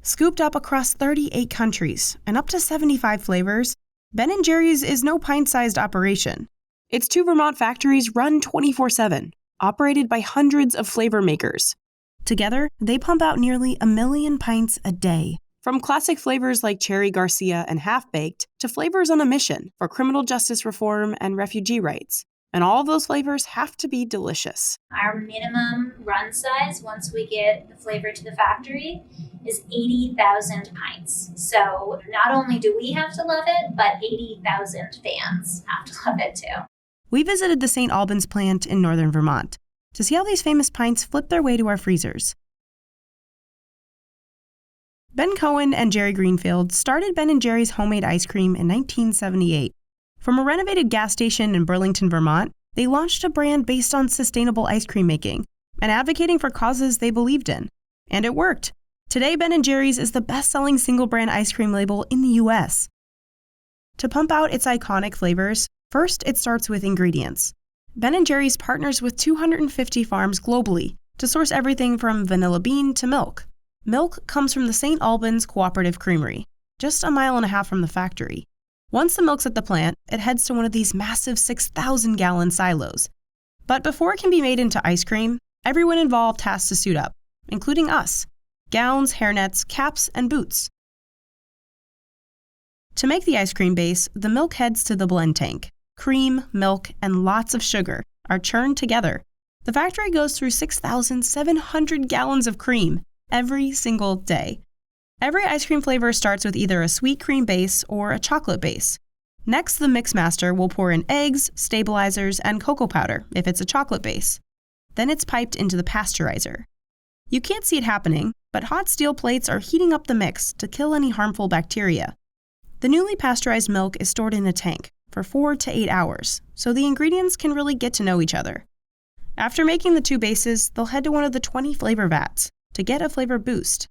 Scooped up across 38 countries and up to 75 flavors, Ben & Jerry's is no pint-sized operation. Its 2 Vermont factories run 24/7, operated by hundreds of flavor makers. Together, they pump out nearly 1 million pints a day, from classic flavors like Cherry Garcia and Half-Baked to flavors on a mission for criminal justice reform and refugee rights. And all of those flavors have to be delicious. Our minimum run size, once we get the flavor to the factory, is 80,000 pints. So not only do we have to love it, but 80,000 fans have to love it too. We visited the St. Albans plant in northern Vermont to see how these famous pints flip their way to our freezers. Ben Cohen and Jerry Greenfield started Ben & Jerry's homemade ice cream in 1978. From a renovated gas station in Burlington, Vermont, they launched a brand based on sustainable ice cream making and advocating for causes they believed in. And it worked. Today, Ben & Jerry's is the best-selling single-brand ice cream label in the U.S. To pump out its iconic flavors, first it starts with ingredients. Ben & Jerry's partners with 250 farms globally to source everything from vanilla bean to milk. Milk comes from the St. Albans Cooperative Creamery, just 1.5 miles from the factory. Once the milk's at the plant, it heads to one of these massive 6,000-gallon silos. But before it can be made into ice cream, everyone involved has to suit up, including us. Gowns, hairnets, caps, and boots. To make the ice cream base, the milk heads to the blend tank. Cream, milk, and lots of sugar are churned together. The factory goes through 6,700 gallons of cream every single day. Every ice cream flavor starts with either a sweet cream base or a chocolate base. Next, the mix master will pour in eggs, stabilizers, and cocoa powder if it's a chocolate base. Then it's piped into the pasteurizer. You can't see it happening, but hot steel plates are heating up the mix to kill any harmful bacteria. The newly pasteurized milk is stored in a tank for 4 to 8 hours, so the ingredients can really get to know each other. After making the 2 bases, they'll head to one of the 20 flavor vats to get a flavor boost.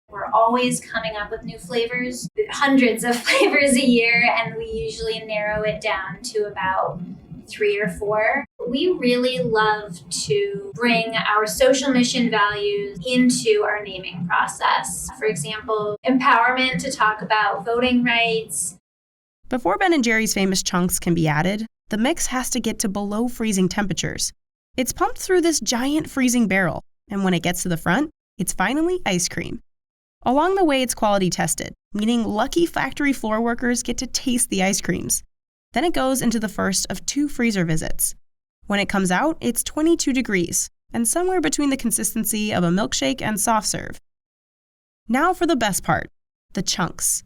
We're always coming up with new flavors, hundreds of flavors a year, and we usually narrow it down to about 3 or 4. We really love to bring our social mission values into our naming process. For example, empowerment to talk about voting rights. Before Ben & Jerry's famous chunks can be added, the mix has to get to below freezing temperatures. It's pumped through this giant freezing barrel, and when it gets to the front, it's finally ice cream. Along the way, it's quality tested, meaning lucky factory floor workers get to taste the ice creams. Then it goes into the first of 2 freezer visits. When it comes out, it's 22 degrees, and somewhere between the consistency of a milkshake and soft serve. Now for the best part, the chunks.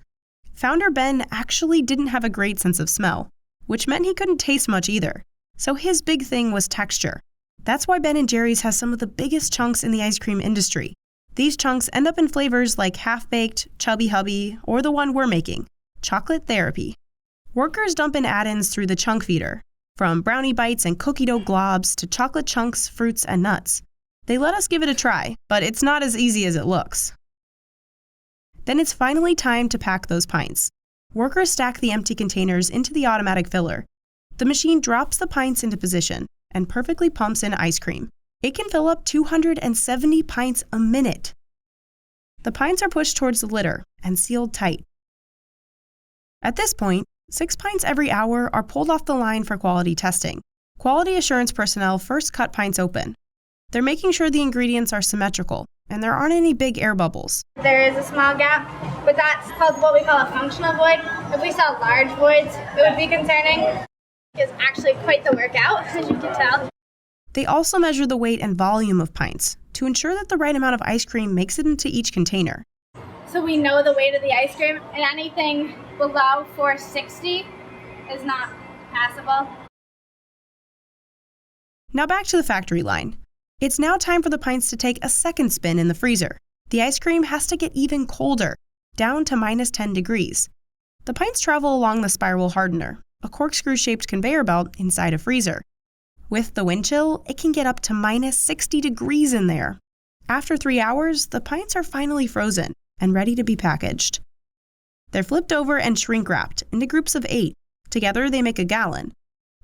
Founder Ben actually didn't have a great sense of smell, which meant he couldn't taste much either. So his big thing was texture. That's why Ben & Jerry's has some of the biggest chunks in the ice cream industry. These chunks end up in flavors like Half-Baked, Chubby Hubby, or the one we're making, Chocolate Therapy. Workers dump in add-ins through the chunk feeder, from brownie bites and cookie dough globs to chocolate chunks, fruits, and nuts. They let us give it a try, but it's not as easy as it looks. Then it's finally time to pack those pints. Workers stack the empty containers into the automatic filler. The machine drops the pints into position and perfectly pumps in ice cream. It can fill up 270 pints a minute. The pints are pushed towards the litter and sealed tight. At this point, 6 pints every hour are pulled off the line for quality testing. Quality assurance personnel first cut pints open. They're making sure the ingredients are symmetrical and there aren't any big air bubbles. There is a small gap, but that's called what we call a functional void. If we saw large voids, it would be concerning. It's actually quite the workout, as you can tell. They also measure the weight and volume of pints to ensure that the right amount of ice cream makes it into each container. So we know the weight of the ice cream, and anything below 460 is not passable. Now back to the factory line. It's now time for the pints to take a second spin in the freezer. The ice cream has to get even colder, down to minus 10 degrees. The pints travel along the spiral hardener, a corkscrew-shaped conveyor belt inside a freezer. With the wind chill, it can get up to minus 60 degrees in there. After 3 hours, the pints are finally frozen and ready to be packaged. They're flipped over and shrink-wrapped into groups of 8. Together, they make a gallon.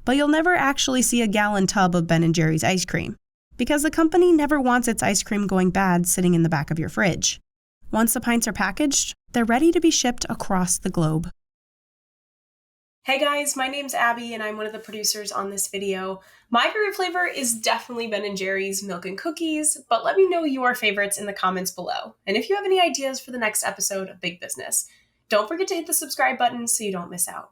But you'll never actually see a gallon tub of Ben & Jerry's ice cream, because the company never wants its ice cream going bad sitting in the back of your fridge. Once the pints are packaged, they're ready to be shipped across the globe. Hey guys, my name's Abby and I'm one of the producers on this video. My favorite flavor is definitely Ben & Jerry's Milk and Cookies, but let me know your favorites in the comments below. And if you have any ideas for the next episode of Big Business, don't forget to hit the subscribe button so you don't miss out.